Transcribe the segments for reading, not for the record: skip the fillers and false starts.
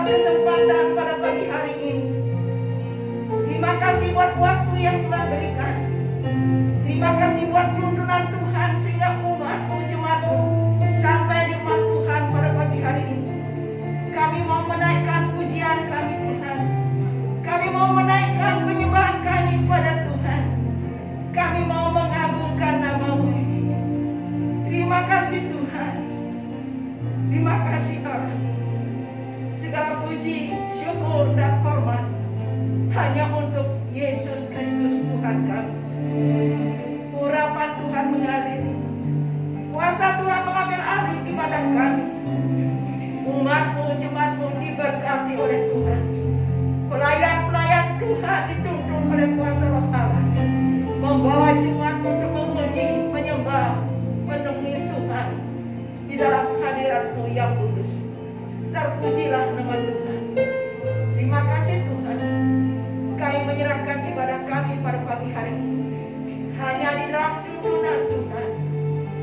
kesempatan pada pagi hari ini. Terima kasih buat waktu yang Tuhan berikan. Terima kasih buat tuntunan Tuhan sehingga umatmu, jemaatmu sampai di rumah Tuhan pada pagi hari ini. Kami mau menaikkan pujian kami Tuhan. Kami mau menaikkan penyembahan kami pada Tuhan. Kami mau mengagungkan nama-Mu. Terima kasih Tuhan. Terima kasih Allah. Segala puji, syukur dan hormat hanya untuk Yesus Kristus Tuhan kami. Urapan Tuhan mengalir. Kuasa Tuhan mengambil alih ibadah kami. Umat-Mu, jemaat-Mu diberkati oleh Tuhan. Pelayan-pelayan Tuhan dituntun oleh kuasa Roh Allah, membawa jemaat untuk memuji, menyembah, menemui Tuhan di dalam hadirat-Mu yang kudus. Terpujilah nama Tuhan. Terima kasih Tuhan. Kami menyerahkan ibadah kami pada pagi hari ini hanya di dalam tuntunan Tuhan.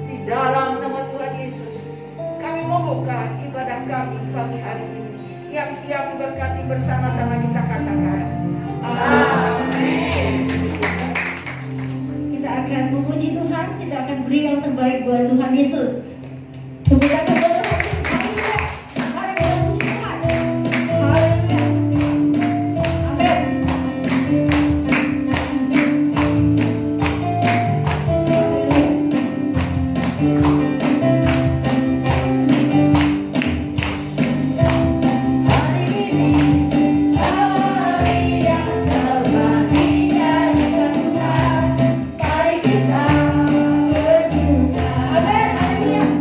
Di dalam nama Tuhan Yesus kami membuka ibadah kami pagi hari ini. Yang siap diberkati bersama-sama kita katakan amin. Kita akan memuji Tuhan, kita akan beri yang terbaik buat Tuhan Yesus. Semoga Hallelujah.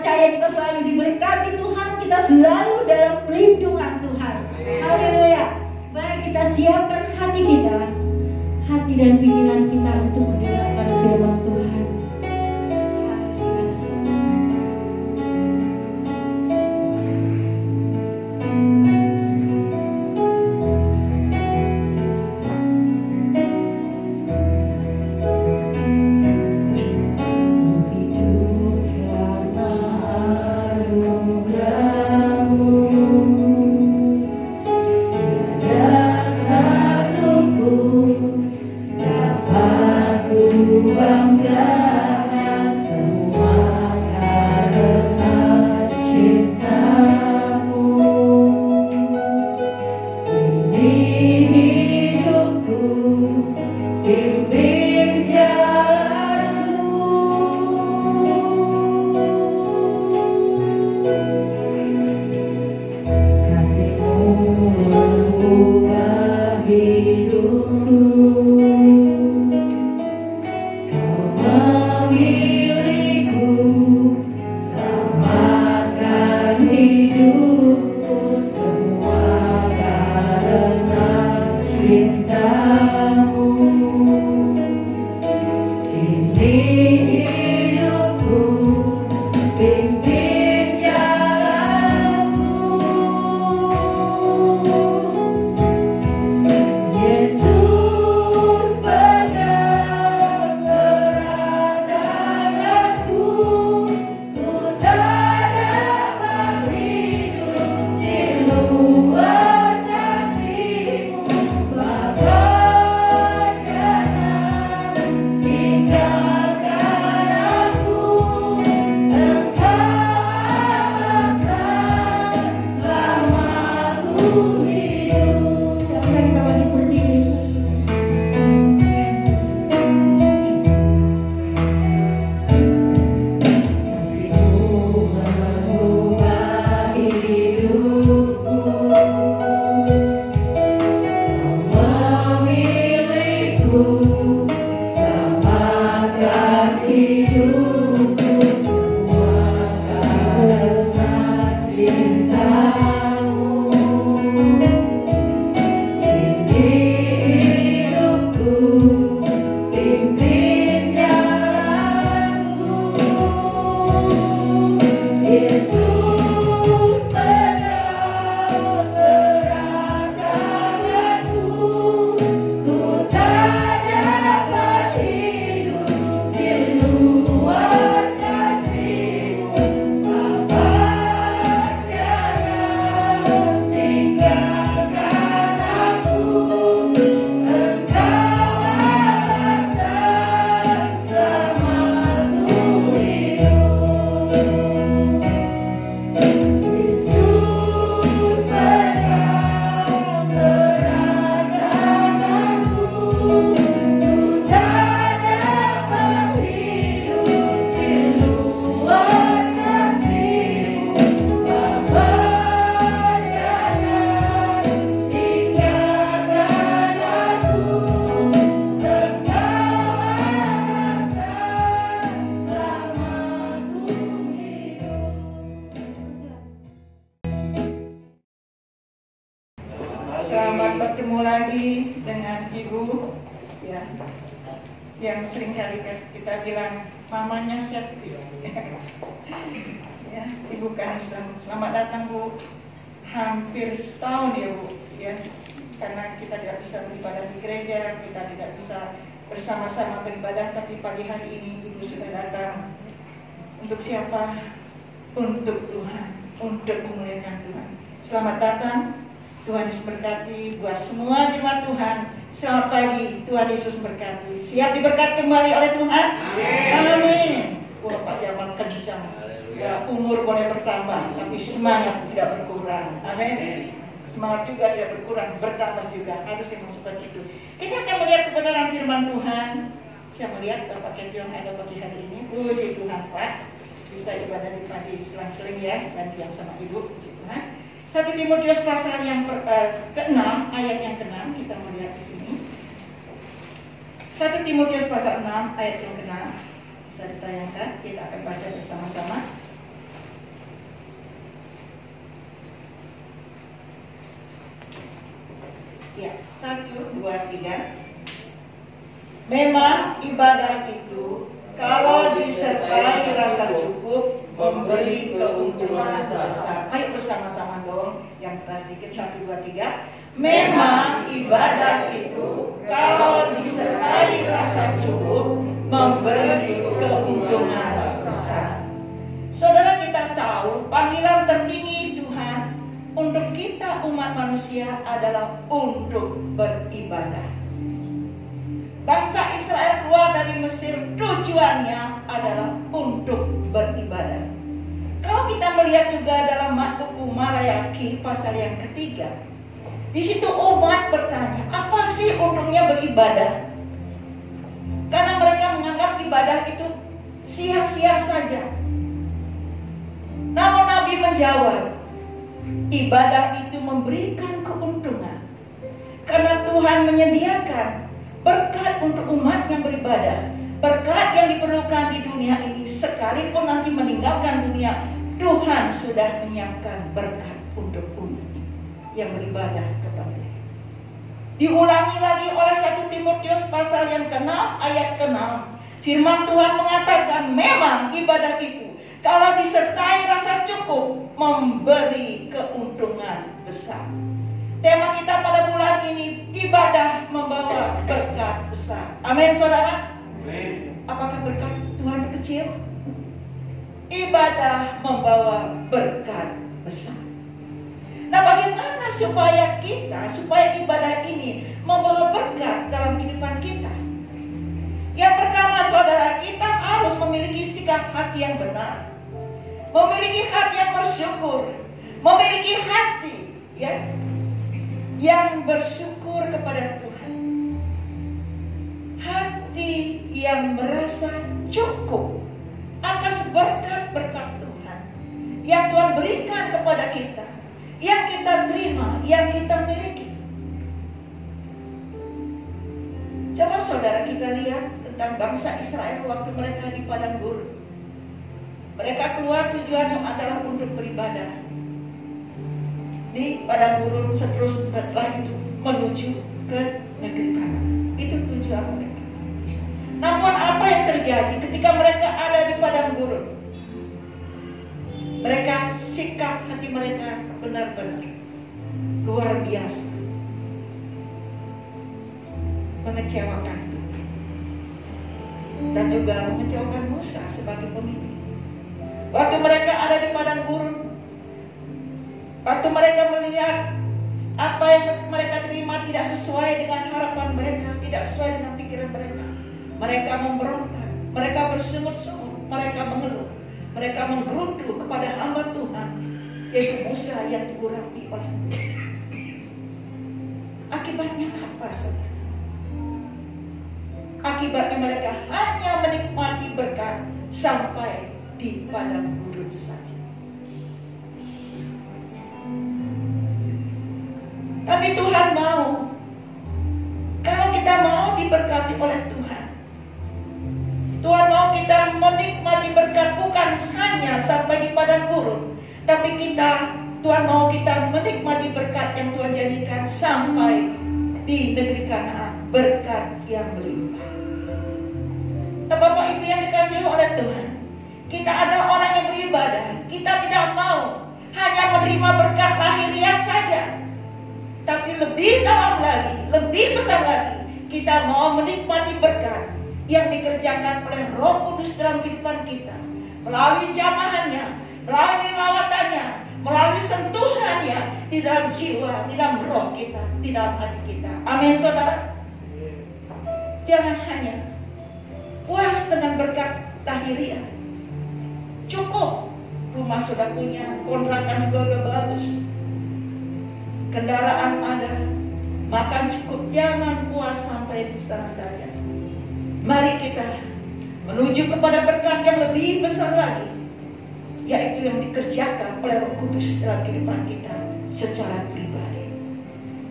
percaya kita selalu diberkati Tuhan, kita selalu dalam pelindungan Tuhan. Haleluya. Mari kita siapkan hati kita, hati dan pikiran kita untuk mendengarkan firman Tuhan. Selamat bertemu lagi dengan Ibu ya, yang sering kali kita bilang mamanya Septi ya, Ibu Kanisem. Selamat datang Bu, hampir setahun ya Bu ya, karena kita tidak bisa beribadah di gereja, kita tidak bisa bersama-sama beribadah, tapi pagi hari ini Ibu sudah datang. Untuk siapa? Untuk Tuhan, untuk memuliakan Tuhan. Selamat datang. Tuhan Yesus berkati buat semua jemaat Tuhan. Selamat pagi, Tuhan Yesus berkati. Siap diberkati kembali oleh Tuhan? Amin. Wah, Pak Jamal kencang. Ya, umur boleh bertambah, tapi semangat tidak berkurang. Amin. Semangat juga tidak berkurang, bertambah juga. Harus yang seperti itu. Kita akan melihat kebenaran firman Tuhan. Saya melihat Bapak Kedion ada pagi hari ini. Puji Tuhan Pak. Bisa ibadah di pagi selang-seling ya, gantian sama Ibu. Puji Tuhan. 1 Timotius pasal yang ke-6, ayat yang ke-6, kita melihat di sini. 1 Timotius pasal 6, ayat yang ke-6, bisa ditayangkan, kita akan baca bersama-sama. 2, 3. Memang ibadah itu kalau disertai rasa cukup memberi keuntungan besar. Ayo bersama-sama dong, yang keras dikit, 1, 2, 3. Memang ibadah itu kalau disertai rasa cukup memberi keuntungan besar. Saudara, kita tahu panggilan tertinggi Tuhan untuk kita umat manusia adalah untuk beribadah. Bangsa Israel keluar dari Mesir, tujuannya adalah untuk beribadah. Kalau kita melihat juga dalam buku Malayaki pasal yang ketiga, di situ umat bertanya, apa sih untungnya beribadah? Karena mereka menganggap ibadah itu sia-sia saja. Namun Nabi menjawab, ibadah itu memberikan keuntungan. Karena Tuhan menyediakan berkat untuk umat yang beribadah, berkat yang diperlukan di dunia ini. Sekalipun nanti meninggalkan dunia, Tuhan sudah menyiapkan berkat untuk umat yang beribadah kepada-Nya. Diulangi lagi oleh 1 Timotius pasal yang ke-6 ayat ke-6. Firman Tuhan mengatakan, memang ibadah itu kalau disertai rasa cukup memberi keuntungan besar. Tema kita pada bulan ini, ibadah membawa berkat besar. Amin, saudara. Amin. Apakah berkat Tuhan kecil? Ibadah membawa berkat besar. Nah, bagaimana supaya ibadah ini membawa berkat dalam kehidupan kita? Yang pertama, saudara, kita harus memiliki sikap hati yang benar, memiliki hati yang bersyukur, memiliki hati yang bersyukur kepada Tuhan, hati yang merasa cukup atas berkat-berkat Tuhan yang Tuhan berikan kepada kita, yang kita terima, yang kita miliki. Coba saudara kita lihat tentang bangsa Israel waktu mereka di padang gurun. Mereka keluar tujuannya adalah untuk beribadah di padang gurun, setelah itu menuju ke negeri Kanaan. Itu tujuan mereka. Namun apa yang terjadi ketika mereka ada di padang gurun? Mereka, sikap hati mereka benar-benar luar biasa, mengecewakan Tuhan dan juga mengecewakan Musa sebagai pemimpin. Waktu mereka ada di padang gurun, waktu mereka melihat apa yang mereka terima tidak sesuai dengan harapan mereka, tidak sesuai dengan pikiran mereka, mereka memberontak, mereka bersungut-sungut, mereka mengeluh, mereka menggerutu kepada hamba Tuhan, yaitu Musa yang diurapi oleh Tuhan. Akibatnya apa, saudara? Akibatnya mereka hanya menikmati berkat sampai di padang gurun saja. Tapi Tuhan mau, kalau kita mau diberkati oleh Tuhan, Tuhan mau kita menikmati berkat bukan hanya sampai di padang gurun, tapi Tuhan mau kita menikmati berkat yang Tuhan jadikan sampai di negeri Kanaan, berkat yang melimpah. Bapak Ibu yang dikasihi oleh Tuhan, kita ada orang yang beribadah, kita tidak mau hanya menerima berkat lahiriah saja, tapi lebih dalam lagi, lebih besar lagi, kita mau menikmati berkat yang dikerjakan oleh Roh Kudus dalam kehidupan kita, melalui jamahannya, melalui lawatannya, melalui sentuhannya di dalam jiwa, di dalam roh kita, di dalam hati kita. Amin, saudara. Jangan hanya puas dengan berkat lahiriah. Cukup rumah sudah punya, kontrakan juga udah bagus, kendaraan ada, makan cukup. Jangan puas sampai di sana saja. Mari kita menuju kepada berkat yang lebih besar lagi, yaitu yang dikerjakan oleh Roh Kudus dalam kehidupan kita secara pribadi.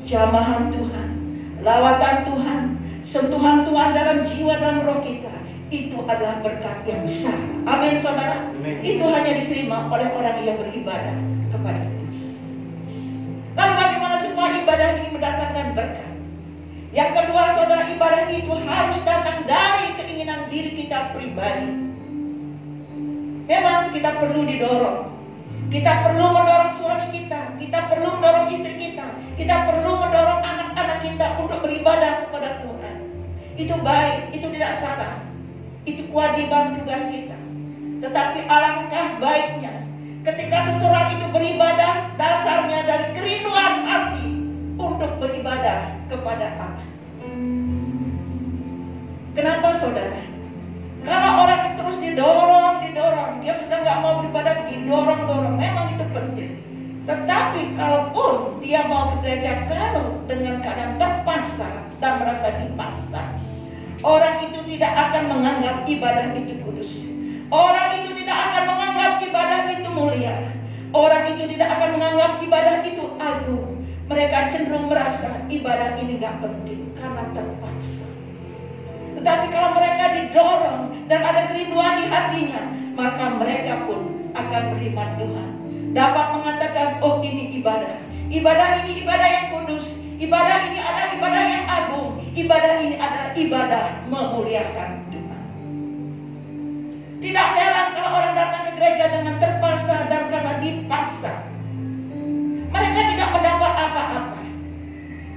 Jamahan Tuhan, lawatan Tuhan, sentuhan Tuhan dalam jiwa dan roh kita, itu adalah berkat yang besar. Amin, saudara. Amin. Itu hanya diterima oleh orang yang beribadah kepada Tuhan. Lalu bagaimana supaya ibadah ini mendatangkan berkat? Yang kedua, saudara, ibadah itu harus datang dari keinginan diri kita pribadi. Memang kita perlu didorong. Kita perlu mendorong suami kita. Kita perlu mendorong istri kita. Kita perlu mendorong anak-anak kita untuk beribadah kepada Tuhan. Itu baik, itu tidak salah. Itu kewajiban tugas kita. Tetapi alangkah baiknya ketika seseorang itu beribadah, dasarnya dari kerinduan hati untuk beribadah kepada Allah. Kenapa, saudara? Karena orang terus didorong, dia sudah nggak mau beribadah, didorong. Memang itu penting. Tetapi kalaupun dia mau ke gereja, kalau dengan keadaan terpaksa dan merasa dipaksa, orang itu tidak akan menganggap ibadah itu kudus. Orang itu tidak akan menganggap ibadah itu mulia. Orang itu tidak akan menganggap ibadah itu agung. Mereka cenderung merasa ibadah ini gak penting karena terpaksa. Tetapi kalau mereka didorong dan ada kerinduan di hatinya, maka mereka pun akan beriman Tuhan. Dapat mengatakan, oh ini ibadah. Ibadah ini ibadah yang kudus. Ibadah ini adalah ibadah yang agung. Ibadah ini adalah ibadah memuliakan Tuhan. Tidak heran kalau orang datang ke gereja dengan terpaksa dan karena dipaksa. Mereka tidak mendapat apa-apa.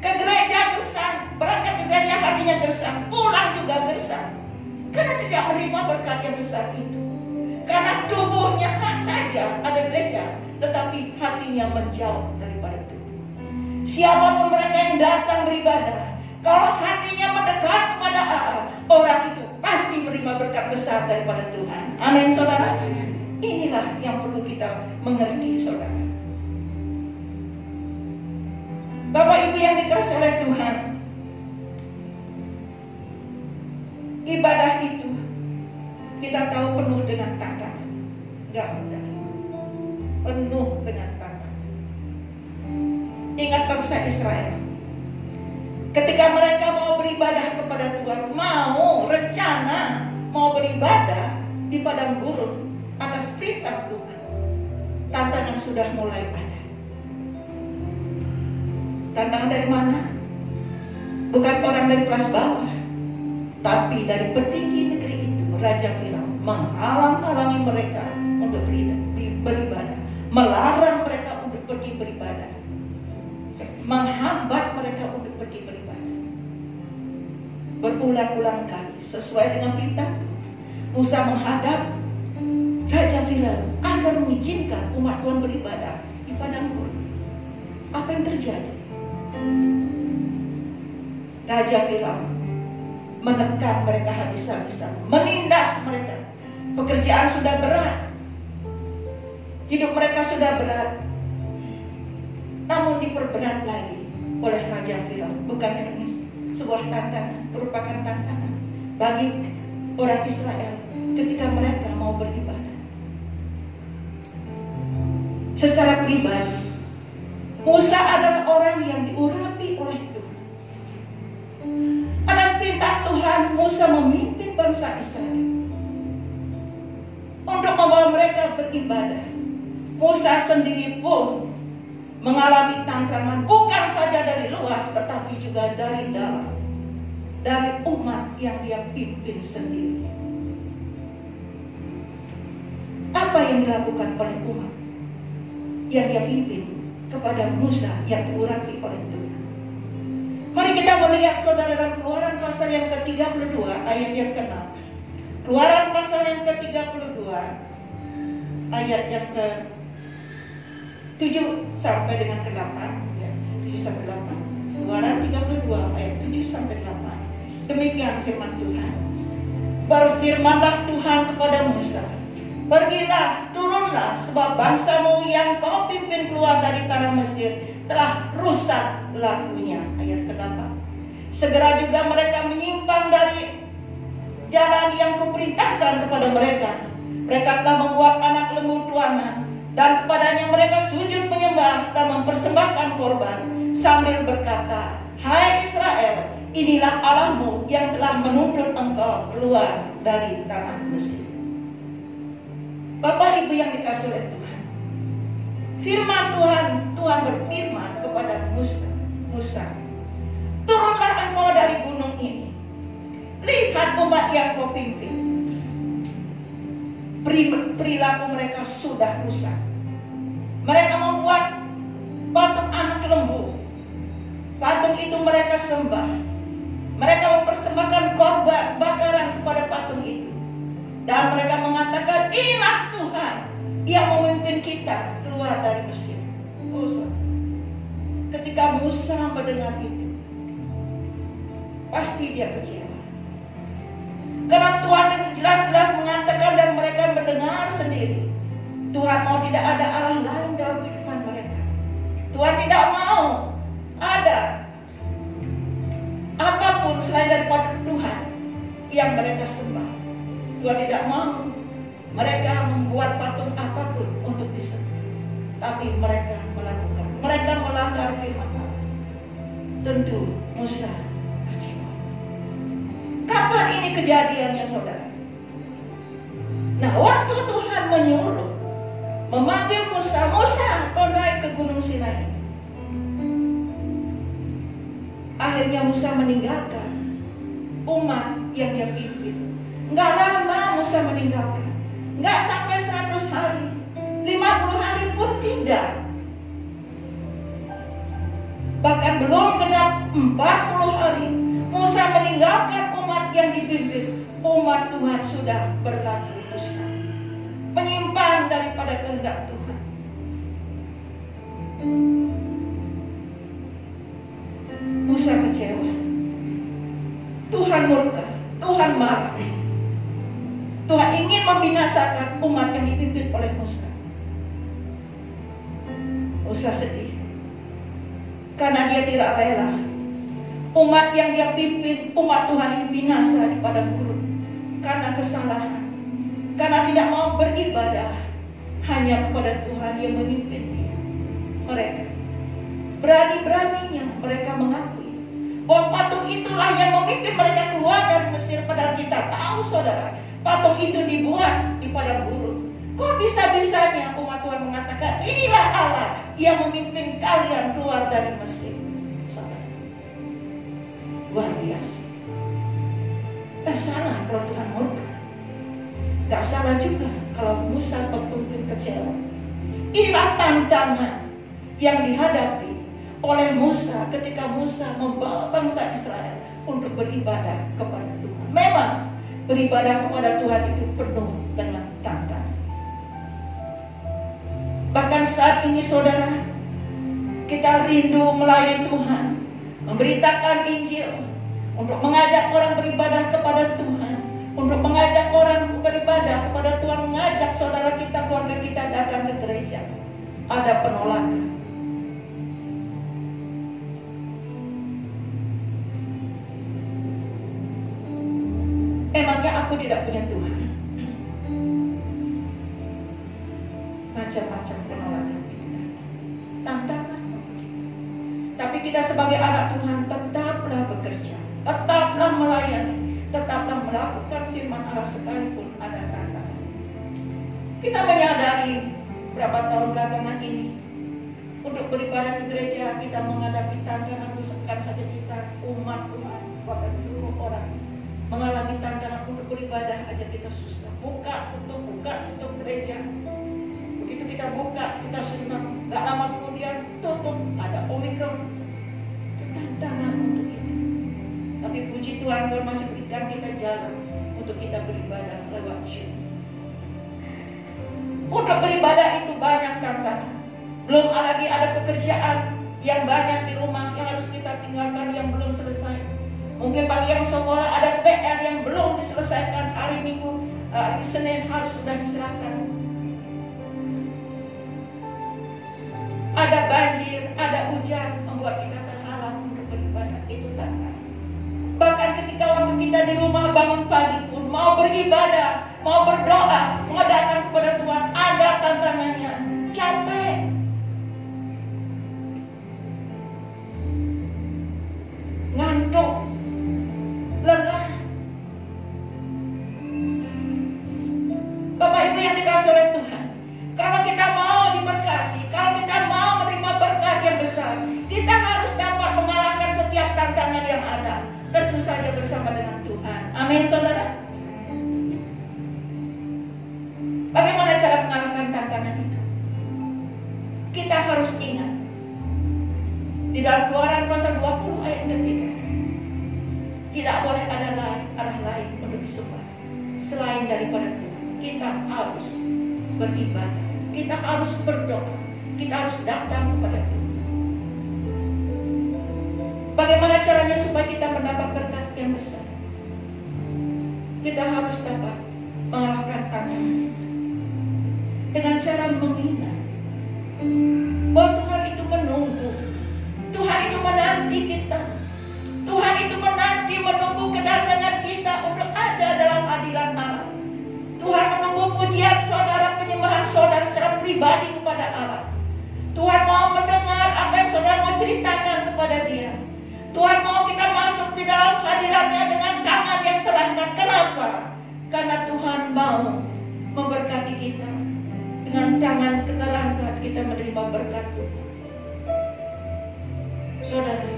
Ke gereja gersang, berangkat ke gereja hatinya gersang, pulang juga gersang. Karena tidak menerima berkat yang besar itu. Karena tubuhnya saja ada gereja, tetapi hatinya menjauh daripada Tuhan. Siapapun mereka yang datang beribadah, kalau hatinya mendekat kepada Allah, orang itu pasti menerima berkat besar daripada Tuhan. Amin, saudara. Inilah yang perlu kita mengerti, saudara. Bapak Ibu yang dikasihi oleh Tuhan, ibadah itu kita tahu penuh dengan tantangan, gak mudah, penuh dengan tantangan. Ingat bangsa Israel, ketika mereka mau beribadah kepada Tuhan, mau beribadah di padang gurun atas perintah Tuhan, tantangan sudah mulai ada. Tantangan dari mana? Bukan orang dari kelas bawah, tapi dari petinggi negeri itu, Raja Firaun, menghalang-halangi mereka untuk beribadah, melarang mereka untuk pergi beribadah, menghambat mereka untuk pergi beribadah. Berulang-ulang kali sesuai dengan perintah Musa menghadap Raja Firaun agar mengizinkan umat Tuhan beribadah di padang gurun. Apa yang terjadi? Raja Firaun menekan mereka habis-habisan, menindas mereka. Pekerjaan sudah berat, hidup mereka sudah berat, namun diperberat lagi oleh Raja Firaun. Bukankah ini sebuah tantangan, merupakan tantangan bagi orang Israel ketika mereka mau beribadah? Secara pribadi, Musa adalah orang yang diurapi oleh Tuhan. Atas perintah Tuhan, Musa memimpin bangsa Israel untuk membawa mereka beribadah. Musa sendiri pun mengalami tantangan bukan saja dari luar, tetapi juga dari dalam, dari umat yang dia pimpin sendiri. Apa yang dilakukan oleh umat yang dia pimpin kepada Musa yang diurapi oleh Tuhan? Mari kita melihat, saudara, dalam Keluaran pasal yang ke-32 ayat yang ke-6. Keluaran pasal yang ke-32 ayat yang ke-7 sampai dengan ke-8, ya, 7 sampai 8. Keluaran 32 ayat 7 sampai 8. Demikian firman Tuhan. Berfirmanlah Tuhan kepada Musa, pergilah, turunlah, sebab bangsamu yang kau pimpin keluar dari tanah Mesir telah rusak lakunya. Ayat ke-8. Segera juga mereka menyimpang dari jalan yang kuperintahkan kepada mereka. Mereka telah membuat anak lembu tuanan, dan kepadanya mereka sujud menyembah dan mempersembahkan korban, sambil berkata, hai Israel, inilah Allahmu yang telah menuntun engkau keluar dari tanah Mesir. Bapak Ibu yang dikasihi oleh Tuhan, firman Tuhan berfirman kepada Musa, turunlah engkau dari gunung ini. Lihat umat yang kau pimpin. Perilaku mereka sudah rusak. Mereka membuat patung anak lembu. Patung itu mereka sembah. Mereka mempersembahkan korban bakaran kepada patung itu. Dan mereka mengatakan, inilah Tuhan yang memimpin kita keluar dari Mesir. Musa. Ketika Musa mendengar itu, pasti dia kecewa. Karena Tuhan jelas-jelas mengatakan dan mereka mendengar sendiri. Tuhan mau tidak ada Allah lain dalam kehidupan mereka. Tuhan tidak mau ada apapun selain daripada Tuhan yang mereka sembah. Tuhan tidak mau mereka membuat patung apapun untuk disembah. Tapi mereka melakukan. Mereka melanggar firman Allah. Tentu Musa kecewa. Kapan ini kejadiannya, saudara? Nah, waktu Tuhan menyuruh, memanggil Musa, Musa, kau naik ke Gunung Sinai. Akhirnya Musa meninggalkan umat yang dia pimpin. Enggak lama Musa meninggalkan. Enggak sampai 100 hari. 50 hari pun tidak. Bahkan belum genap 40 hari. Musa meninggalkan umat yang dipimpin. Umat Tuhan sudah berlaku rusak. Menyimpang daripada kehendak Tuhan. Musa kecewa. Tuhan murka. Tuhan marah. Tuhan ingin membinasakan umat yang dipimpin oleh Musa. Musa sedih. Karena dia tidak rela umat yang dia pimpin, umat Tuhan ini binasa di padang gurun. Karena kesalahan. Karena tidak mau beribadah hanya kepada Tuhan yang memimpin dia. Mereka berani-beraninya mereka mengakui bahwa patung itulah yang memimpin mereka keluar dari Mesir. Padahal kita tahu, saudara, patung itu dibuat di padang gurun. Kok bisa-bisanya umat Tuhan mengatakan inilah Allah yang memimpin kalian keluar dari Mesir? Saudara, luar biasa. Tak salah kalau Tuhan murka. Gak salah juga kalau Musa sebagai pemimpin kecewa. Inilah tantangan yang dihadapi oleh Musa ketika Musa membawa bangsa Israel untuk beribadah kepada Tuhan. Memang beribadah kepada Tuhan itu penuh dengan tantangan. Bahkan saat ini, saudara, kita rindu melayani Tuhan, memberitakan Injil, untuk mengajak orang beribadah kepada Tuhan, untuk mengajak orang beribadah kepada Tuhan, mengajak saudara kita, keluarga kita datang ke gereja. Ada penolakan. Emangnya aku tidak punya Tuhan? Macam-macam penolakan kita. Tantangan. Tapi kita sebagai anak Tuhan tetaplah bekerja, tetaplah melayani, tetaplah melakukan firman Allah sekalipun ada tantangan. Kita menyadari berapa tahun belakangan ini untuk beribadah di gereja kita menghadapi tantangan, bukan saja kita, umat Tuhan, bahkan seluruh orang mengalami tantangan untuk beribadah aja kita susah. Buka untuk gereja. Begitu kita buka, kita senang. Gak lama kemudian tutup, ada Omikron. Tantangan untuk kita. Tapi puji Tuhan, Tuhan masih berikan kita jalan untuk kita beribadah lewat Zoom. Untuk beribadah itu banyak tantangan. Belum lagi ada pekerjaan yang banyak di rumah yang harus kita tinggalkan, yang belum selesai. Mungkin bagi yang sekolah ada PR yang belum diselesaikan, hari Minggu, hari Senin harus sudah diserahkan. Ada banjir, ada hujan, membuat kita terhalang untuk beribadah. Itu tantangan. Bahkan ketika waktu kita di rumah bangun pagi pun, mau beribadah, mau berdoa, mau datang kepada Tuhan, ada tantangannya. Capek. Ngantuk. Lelah. Bapak Ibu yang dikasih oleh Tuhan, kalau kita mau diberkati, kalau kita mau menerima berkat yang besar, kita harus dapat mengalahkan setiap tantangan yang ada. Amin, saudara. Bagaimana cara mengalahkan tantangan itu? Kita harus ingat di dalam Keluaran pasal 20 ayat ketiga, tidak boleh ada arah lain untuk disembah selain daripada Tuhan. Kita harus beribadah, kita harus berdoa, kita harus datang kepada Tuhan. Bagaimana caranya supaya kita mendapat berkat yang besar? Kita harus dapat mengalahkan tantangan dengan cara mengingat bahwa Tuhan itu menunggu, Tuhan itu menanti kita, Tuhan itu menanti menunggu kedatangan kita untuk ada dalam hadirat Allah. Tuhan menunggu pujian saudara, penyembahan saudara secara pribadi kepada Allah. Tuhan mau mendengar apa yang saudara mau ceritakan kepada Dia. Tuhan mau kita masuk di dalam hadiratnya dengan tangan yang terangkat. Kenapa? Karena Tuhan mau memberkati kita. Dengan tangan terangkat kita menerima berkat Tuhan. Saudara,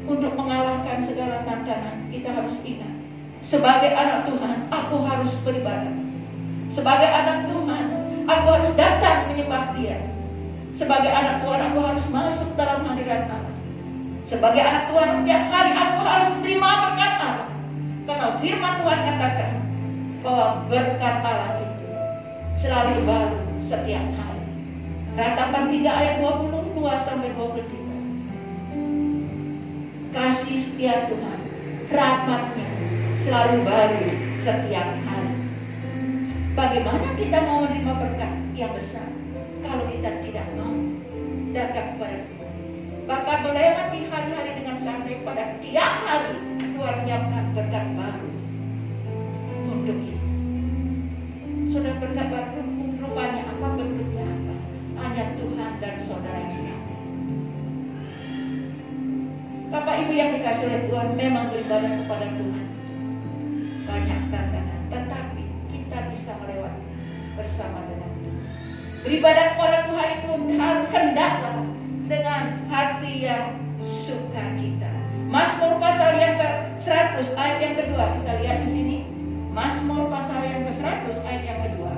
untuk mengalahkan segala tantangan kita harus ingat, sebagai anak Tuhan aku harus beribadah. Sebagai anak Tuhan aku harus datang menyembah Dia. Sebagai anak Tuhan aku harus masuk dalam hadirat Allah. Sebagai anak Tuhan setiap hari aku harus terima berkat Allah. Karena firman Tuhan katakan bahwa berkat Allah itu selalu baru setiap hari. Ratapan 3 ayat 22 sampai 23. Kasih setia Tuhan, rahmat-Nya selalu baru setiap hari. Bagaimana kita mau menerima berkat yang besar kalau kita tidak mau datang kepada Tuhan? Bahkan melewati hari-hari dengan santai, pada tiap hari Tuhan menyiapkan berkat baru untuk kita. Saudara, berkat baru rupanya apa, bentuknya apa? Hanya Tuhan dan saudara yang tahu. Bapak Ibu yang dikasih oleh Tuhan, memang beribadah kepada Tuhan banyak tantangan, tetapi kita bisa melewati bersama dengan Tuhan. Beribadah kepada Tuhan itu hendaklah dengan hati yang sukacita. Mazmur pasal yang ke-100 ayat yang kedua, kita lihat di sini. Mazmur pasal yang ke-100 ayat yang kedua.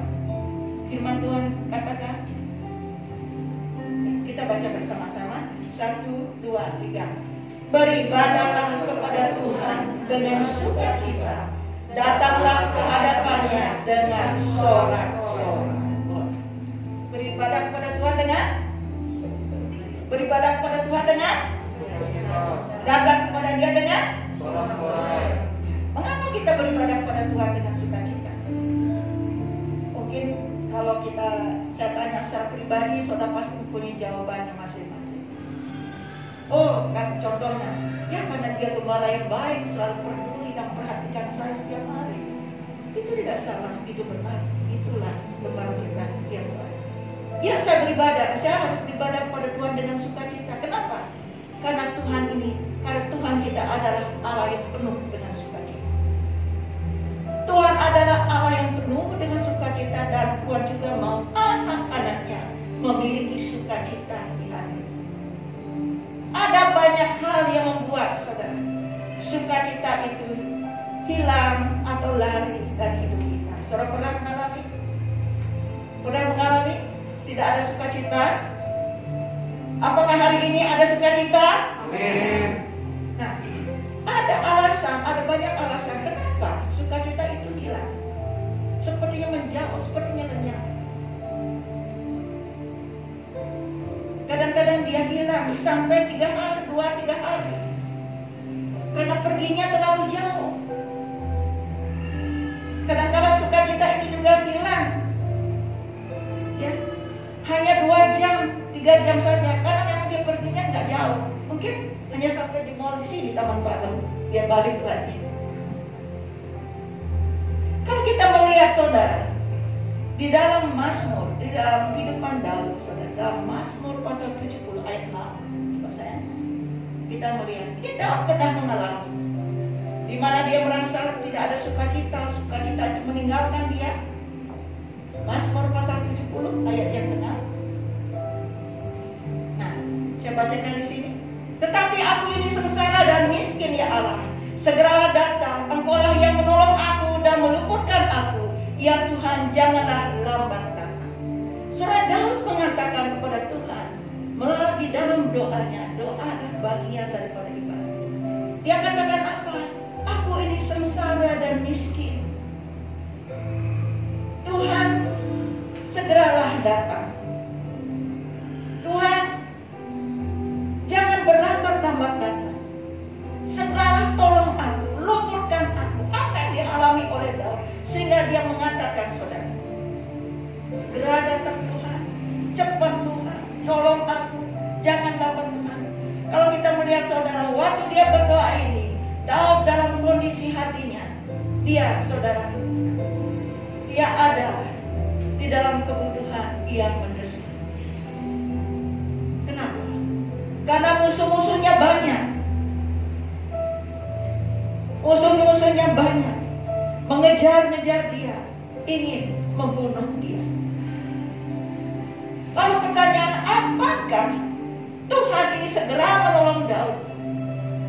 Firman Tuhan katakan, kita baca bersama-sama. 1, 2, 3. Beribadahlah kepada Tuhan dengan sukacita, datanglah ke hadapannya dengan sorak-sorai. Beribadah kepada Tuhan dengan datang kepada Dia dengan sorak-sorai. Mengapa kita beribadah kepada Tuhan dengan sukacita? Mungkin kalau saya tanya secara pribadi, saudara pasti mempunyai jawabannya masing-masing. Oh, kan contohnya, ya karena Dia gembala yang baik, selalu peduli dan perhatikan saya setiap hari. Itu tidak salah, itu benar. Itulah gembala kita yang baik. Ya, saya beribadah, saya harus beribadah kepada Tuhan dengan sukacita. Kenapa? Karena Tuhan kita adalah Allah yang penuh dengan sukacita. Tuhan adalah Allah yang penuh dengan sukacita, dan Tuhan juga mau anak-anaknya memiliki sukacita di hati. Ada banyak hal yang membuat saudara sukacita itu hilang atau lari dari hidup kita. Saudara pernah mengalami? Tidak ada sukacita? Apakah hari ini ada sukacita? Amin. Nah, ada banyak alasan kenapa sukacita itu hilang. Sepertinya menjauh, sepertinya lenyap. Kadang-kadang dia hilang sampai 2-3 hari. Karena perginya terlalu jauh. Kadang-kadang sukacita itu juga hilang. Ya, hanya 2 jam, 3 jam saja. Karena memang dia perginya nggak jauh. Mungkin hanya sampai di mall di sini, Taman Padang. Dia balik lagi. Kalau kita melihat saudara, di dalam Mazmur, di dalam kehidupan Daud, saudara, dalam Mazmur pasal 70 ayat 6, bahasanya, kita melihat, kita pernah mengalami di mana dia merasa tidak ada sukacita itu meninggalkan dia. Mazmur pasal 70 ayat yang benar. Nah, saya bacakan di sini. Tetapi aku ini sengsara dan miskin ya Allah. Segeralah datang, Engkaulah yang menolong Ya Tuhan, janganlah lambat datang. Saudara Daud mengatakan kepada Tuhan melalui di dalam doanya, doa adalah bagian daripada ibadah. Dia katakan apa? Aku ini sengsara dan miskin. Tuhan, segeralah datang. Tuhan, jangan berlambat-lambat datang. Segeralah tolong aku, luputkan aku. Apa yang dialami oleh Daud sehingga dia mengatakan, saudara, segera datang Tuhan, cepat Tuhan, tolong aku, jangan lambat Tuhan. Kalau kita melihat saudara, waktu dia berdoa ini, Daud dalam kondisi hatinya, dia saudara, dia ada di dalam kebutuhan yang mendesak. Kenapa? Karena musuh-musuhnya banyak. Musuh-musuhnya banyak, mengejar-ngejar dia, ingin membunuh dia. Lalu pertanyaan, apakah Tuhan ini segera menolong Daud?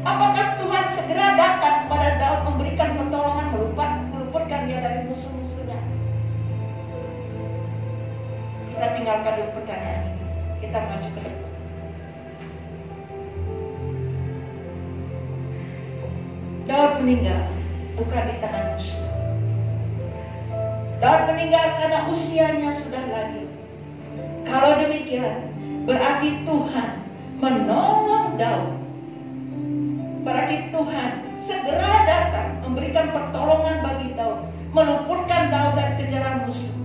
Apakah Tuhan segera datang kepada Daud memberikan pertolongan, meluputkan dia dari musuh-musuhnya? Kita tinggalkan dulu pertanyaan ini. Kita maju ke depan. Daud meninggal bukan di tangan musuh. Daud meninggal karena usianya sudah lanjut. Kalau demikian, berarti Tuhan menolong Daud. Berarti Tuhan segera datang memberikan pertolongan bagi Daud, meluputkan Daud dari kejaran musuh.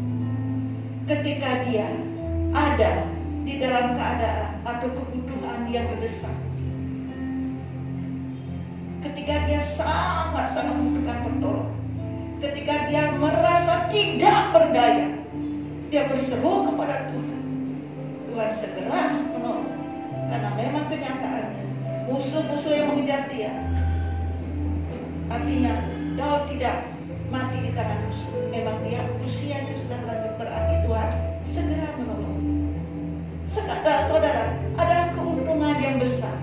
Ketika dia ada di dalam keadaan atau kebutuhan yang mendesak. Ketika dia sangat-sangat membutuhkan pertolongan. Ketika dia merasa tidak berdaya, dia berseru kepada Tuhan. Tuhan segera menolong. Karena memang kenyataannya musuh-musuh yang mengejar dia. Artinya Daud tidak mati di tangan musuh. Memang dia usianya sudah lanjut, berarti Tuhan segera menolong. Saudara, adalah keuntungan yang besar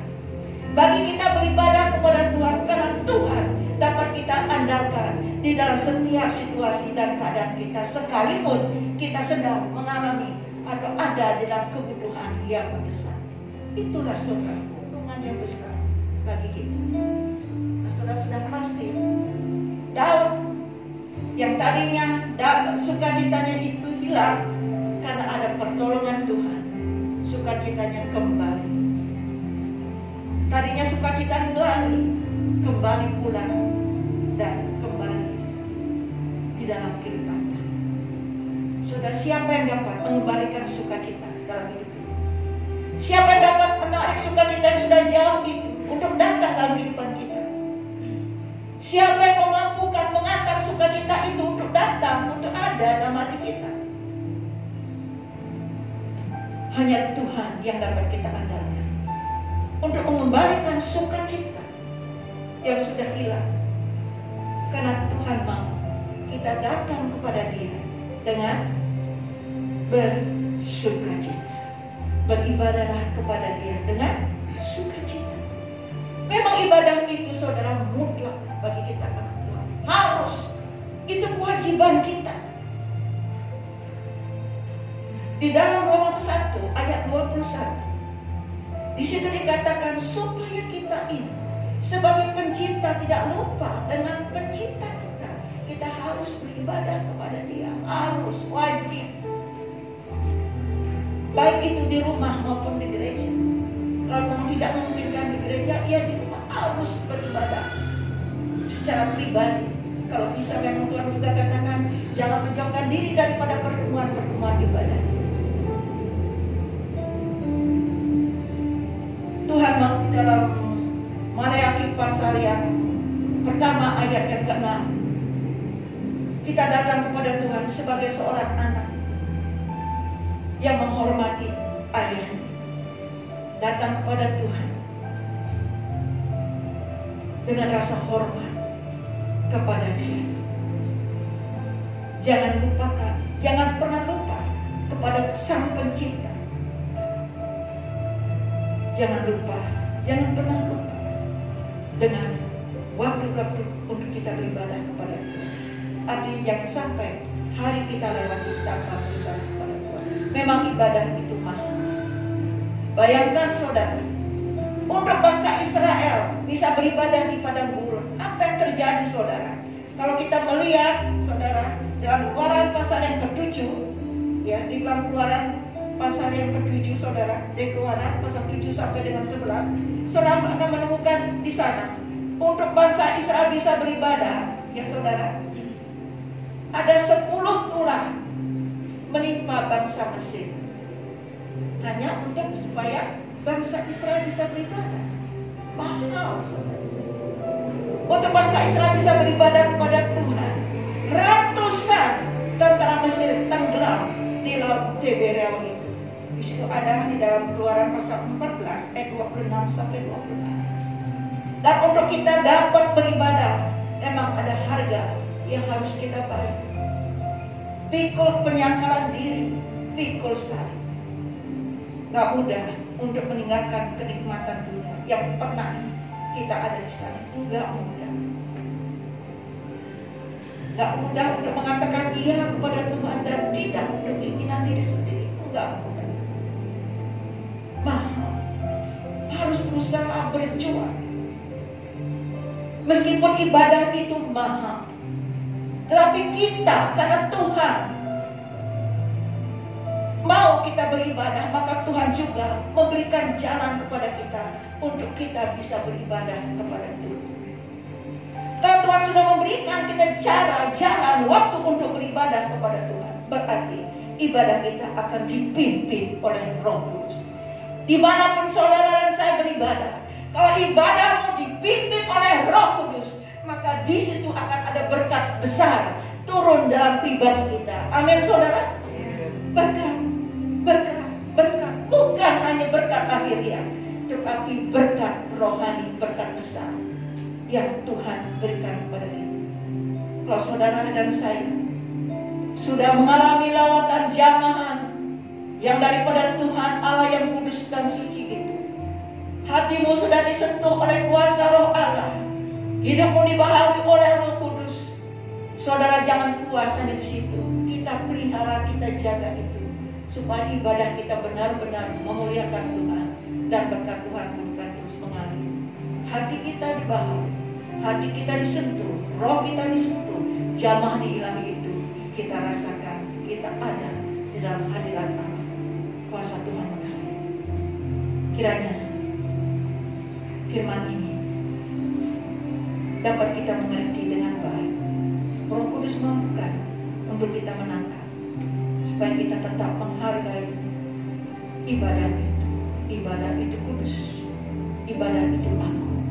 bagi kita beribadah kepada Tuhan, karena Tuhan dapat kita andalkan di dalam setiap situasi dan keadaan kita, sekalipun kita sedang mengalami atau ada dalam kebutuhan yang mendesak. Itulah saudara, keuntungan yang besar bagi kita. Nah, saudara sudah pasti Daud yang tadinya sukacitanya itu hilang karena ada pertolongan Tuhan, sukacitanya kembali. Tadinya sukacita kembali pulang dan kembali di dalam kehidupannya. Saudara, siapa yang dapat mengembalikan sukacita dalam hidup kita? Siapa yang dapat menarik sukacita yang sudah jauh itu untuk datang dalam kehidupan kita? Siapa yang memampukan mengantar sukacita itu untuk datang, untuk ada dalam hati kita? Hanya Tuhan yang dapat kita andalkan untuk mengembalikan sukacita yang sudah hilang. Karena Tuhan mau kita datang kepada Dia dengan bersukacita. Beribadahlah kepada Dia dengan sukacita. Memang ibadah itu saudara mutlak bagi kita anak Tuhan. Harus. Itu kewajiban kita. Di dalam Roma 1 ayat 21. Di situ dikatakan supaya kita ini sebagai pencipta tidak lupa dengan pencipta kita. Kita harus beribadah kepada Dia, harus wajib. Baik itu di rumah maupun di gereja. Kalau memang tidak memungkinkan di gereja, ia di rumah harus beribadah secara pribadi. Kalau bisa memang Tuhan juga katakan jangan menjauhkan diri daripada pertemuan-pertemuan ibadah. Tuhan dalam Maleakhi pasal yang pertama ayat yang ke-6, kita datang kepada Tuhan sebagai seorang anak yang menghormati ayahnya. Datang kepada Tuhan dengan rasa hormat kepada Dia. Jangan lupakan, jangan pernah lupa kepada Sang Pencipta. Jangan lupa, jangan pernah lupa dengan waktu-waktu untuk kita beribadah kepada Tuhan. Artinya jangan sampai hari kita lewati tanpa beribadah kepada Tuhan. Memang ibadah itu mahal. Bayangkan saudara, untuk bangsa Israel bisa beribadah di padang gurun. Apa yang terjadi saudara? Kalau kita melihat saudara dalam Keluaran pasal yang ke-7, ya, di dalam Keluaran pasal yang ke-7 saudara, di Keluaran pasal 7 sampai dengan 11, saudara akan menemukan di sana untuk bangsa Israel bisa beribadah, ya saudara, ada 10 tulah menimpa bangsa Mesir, hanya untuk supaya bangsa Israel bisa beribadah. Mahal saudara. Untuk bangsa Israel bisa beribadah kepada Tuhan, ratusan tentara Mesir tenggelam di laut Tiberia itu. Di situ ada di dalam Keluaran pasal 14 ayat 26 sampai 26. Dan untuk kita dapat beribadah, memang ada harga yang harus kita bayar. Pikul penyangkalan diri, pikul salib. Gak mudah untuk meninggalkan kenikmatan dunia yang pernah kita ada di sana. Gak mudah. Gak mudah untuk mengatakan iya kepada Tuhan dan tidak untuk keinginan diri sendiri. Gak mudah. Mahal. Harus berusaha berjuang. Meskipun ibadah itu mahal, tetapi kita, karena Tuhan mau kita beribadah, maka Tuhan juga memberikan jalan kepada kita untuk kita bisa beribadah kepada Tuhan. Kalau Tuhan sudah memberikan kita cara, jalan, waktu untuk beribadah kepada Tuhan, berarti ibadah kita akan dipimpin oleh Roh Kudus. Dimanapun saudara dan saya beribadah, kalau ibadahmu dipimpin oleh Roh Kudus, maka di situ akan ada berkat besar turun dalam pribadi kita. Amin saudara. Berkat, berkat, berkat. Bukan hanya berkat lahiriah, tetapi berkat rohani, berkat besar yang Tuhan berikan kepada kita. Kalau saudara dan saya sudah mengalami lawatan jamahan yang daripada Tuhan Allah yang kudus dan suci itu, hatimu sudah disentuh oleh kuasa Roh Allah, hidupmu dibaharui oleh Roh Kudus. Saudara jangan puas di situ. Kita pelihara, kita jaga itu, supaya ibadah kita benar-benar memuliakan Tuhan dan berkat Tuhan bukan terus mengalir. Hati kita dibaharui, hati kita disentuh, roh kita disentuh, jamaah ilahi itu kita rasakan. Kita ada di dalam hadirat Allah. Kuasa Tuhan mengalir. Kiranya firman ini dapat kita mengerti dengan baik. Roh Kudus mampukan untuk kita menangkap, supaya kita tetap menghargai ibadah itu. Ibadah itu kudus, ibadah itu agung.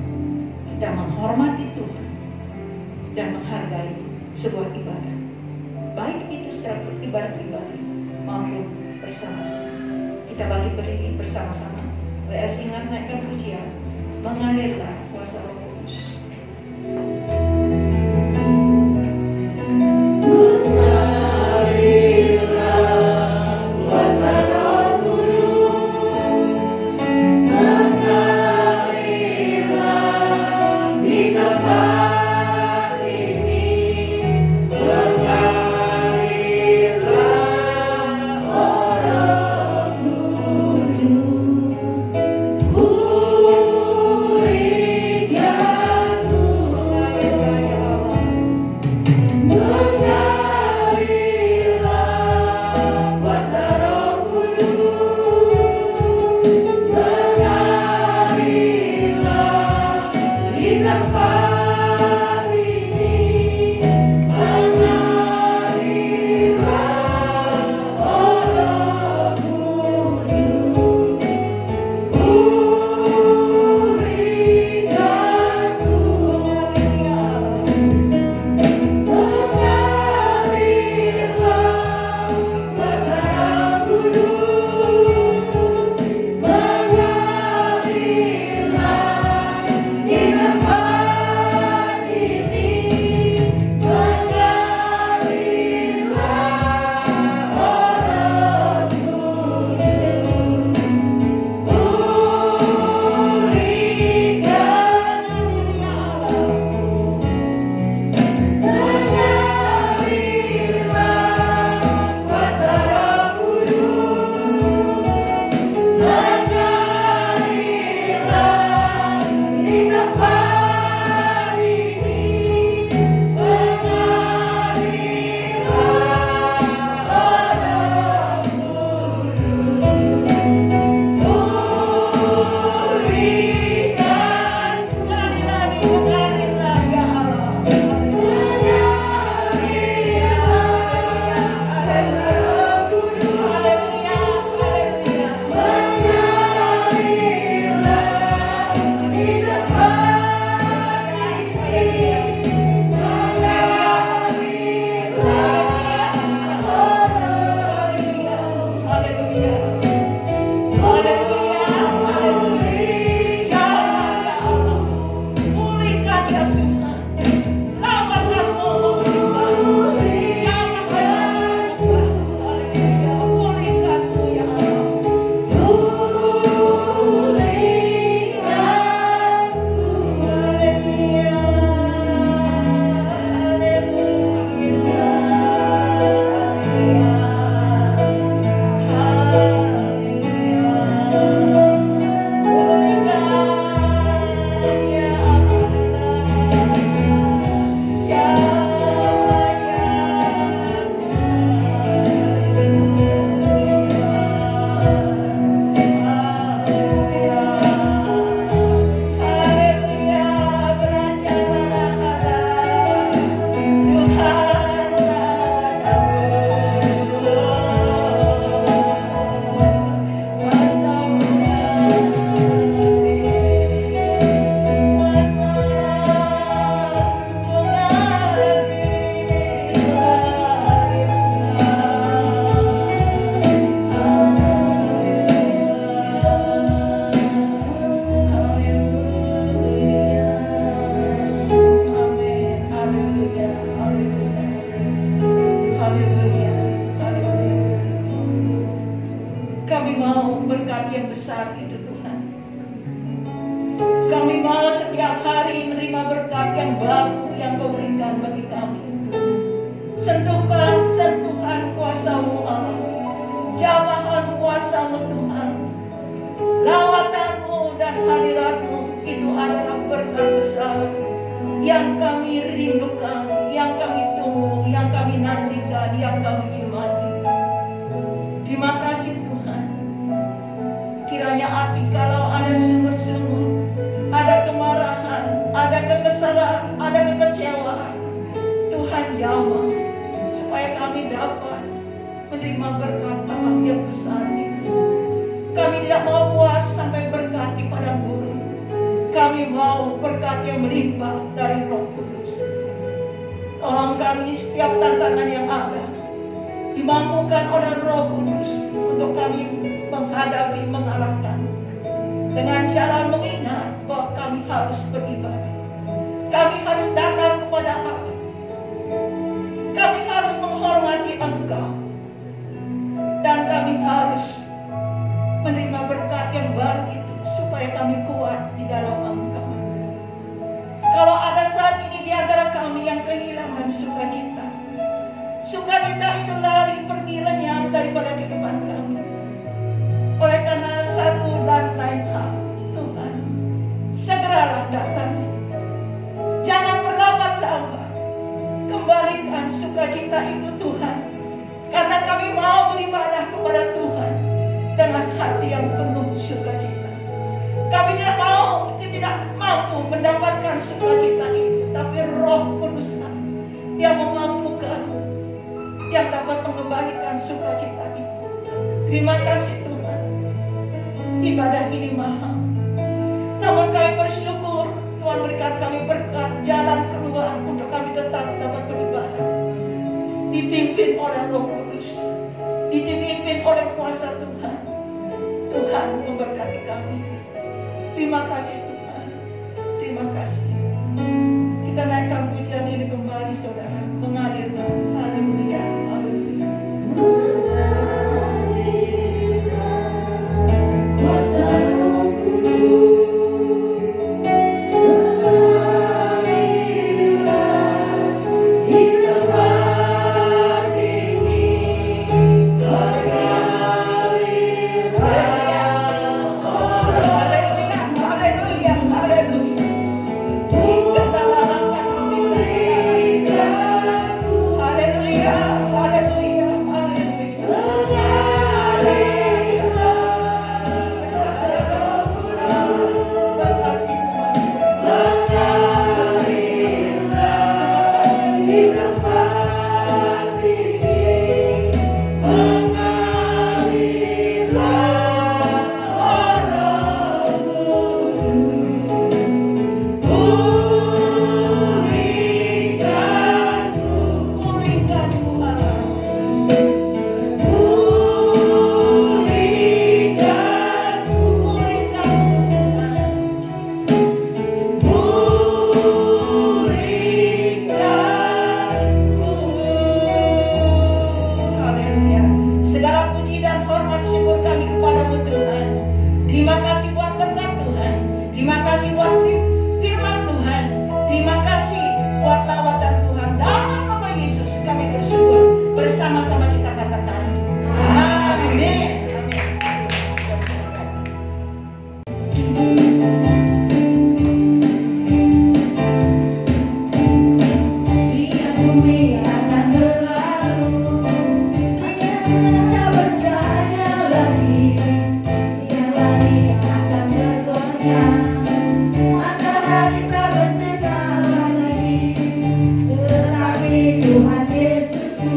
Kita menghormati Tuhan dan menghargai sebuah ibadah, baik itu secara ibadah pribadi maupun bersama-sama. Kita bagi berdiri bersama-sama. WS ingat naikkan pujian. Mengalirlah kuasa Roh Kudus. Pulihkan Kami mau berkat yang besar itu Tuhan. Kami mau setiap hari menerima berkat yang baru yang Kau berikan bagi kami. Sentuhan kuasa-Mu Allah. Jamahan kuasa-Mu Tuhan. Lawatan-Mu dan hadirat-Mu itu adalah berkat besar yang kami rindukan, yang kami tunggu, yang kami nantikan, yang kami imani. Terima kasih Tuhan. Kiranya hati kalau ada sumur-sumur, ada kemarahan, ada kekesalan, ada kekecewaan, Tuhan jamah supaya kami dapat menerima berkat Allah yang besar itu. Kami tidak mau puas sampai berkat di padang gurun. Kami mau berkat yang melimpah dari Roh Kudus. Tolong kami setiap tantangan yang ada dimampukan oleh Roh Kudus untuk kami menghadapi, mengalahkan dengan cara mengingat bahwa kami harus beribadah. Kami harus datang kepada Allah. Kami harus menghormati Engkau. Dan kami harus menerima berkat yang baru itu supaya kami kuat di dalam Engkau. Kalau ada saat ini di antara kami yang kehilangan sukacita, sukacita itu lari pergi lenyap daripada kehidupan kami. Oleh karena satu dan lain hal, Tuhan, segeralah datang. Jangan berlambat-lambat. Kembalikan sukacita itu Tuhan. Karena kami mau beribadah kepada Tuhan dengan hati yang penuh sukacita. Kami tidak mampu mendapatkan sukacita itu, tapi Roh Kuduslah yang memampukan, yang dapat mengembalikan sukacita itu. Terima kasih Tuhan. Ibadah ini mahal, namun kami bersyukur Tuhan berikan kami berkat jalan keluar untuk kami tetap dapat beribadah, dipimpin oleh Roh Kudus, dipimpin oleh kuasa Tuhan. Tuhan memberkati kami. Terima kasih Tuhan. Terima kasih. Kita naikkan pujian ini kembali saudara, mengalirkan haleluya, haleluya. Tuhan Yesusku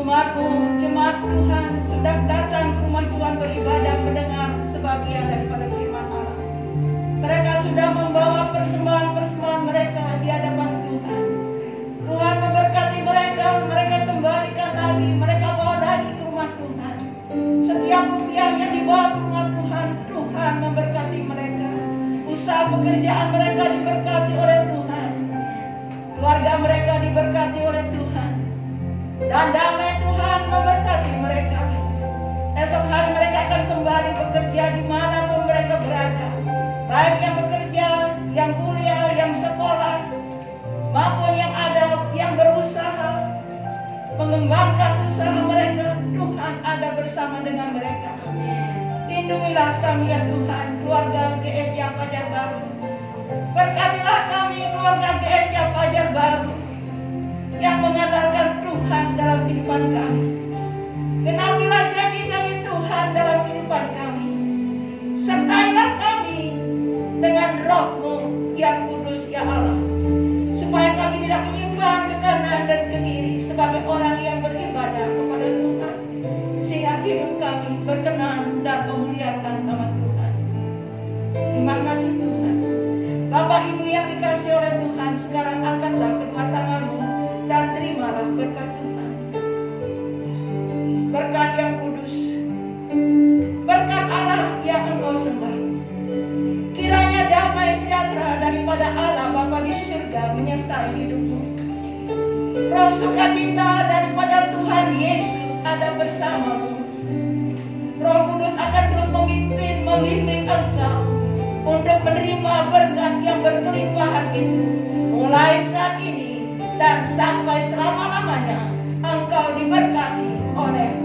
Jemaat Tuhan sudah datang ke rumah Tuhan beribadah, mendengar sebagian daripada firman Allah. Mereka sudah membawa persembahan-persembahan mereka di hadapan Tuhan. Tuhan memberkati mereka, mereka kembalikan lagi, mereka bawa lagi ke rumah Tuhan. Setiap rupiah yang dibawa ke rumah Tuhan, Tuhan memberkati mereka. Usaha pekerjaan mereka diberkati oleh Tuhan. Keluarga mereka diberkati oleh Tuhan. Dan damai Tuhan memberkati mereka. Esok hari mereka akan kembali bekerja dimanapun mereka berada. Baik yang bekerja, yang kuliah, yang sekolah, maupun yang ada, yang berusaha, mengembangkan usaha mereka. Tuhan ada bersama dengan mereka. Lindungilah kami ya Tuhan, keluarga GSJ Fajar Baru. Berkatilah kami keluarga GSJ Fajar Baru yang mengandalkan Tuhan dalam kehidupan kami. Genapilah janji-janji Tuhan dalam kehidupan kami. Sertailah kami dengan Roh-Mu yang kudus ya Allah, supaya kami tidak menyimpang ke kanan dan ke kiri sebagai orang yang beribadah kepada Tuhan, sehingga hidup kami berkenan dan memuliakan nama Tuhan. Terima kasih Tuhan. Bapak Ibu yang dikasihi oleh Tuhan, sekarang angkatlah kedua tanganmu dan terimalah berkat Tuhan. Berkat yang kudus, berkat Allah yang engkau sembah. Kiranya damai sejahtera daripada Allah Bapa di surga menyertai hidupmu. Roh sukacita daripada Tuhan Yesus ada bersamamu. Roh Kudus akan terus membimbing engkau untuk menerima berkat yang berkelimpahan itu, mulai saat ini dan sampai selama-lamanya engkau diberkati oleh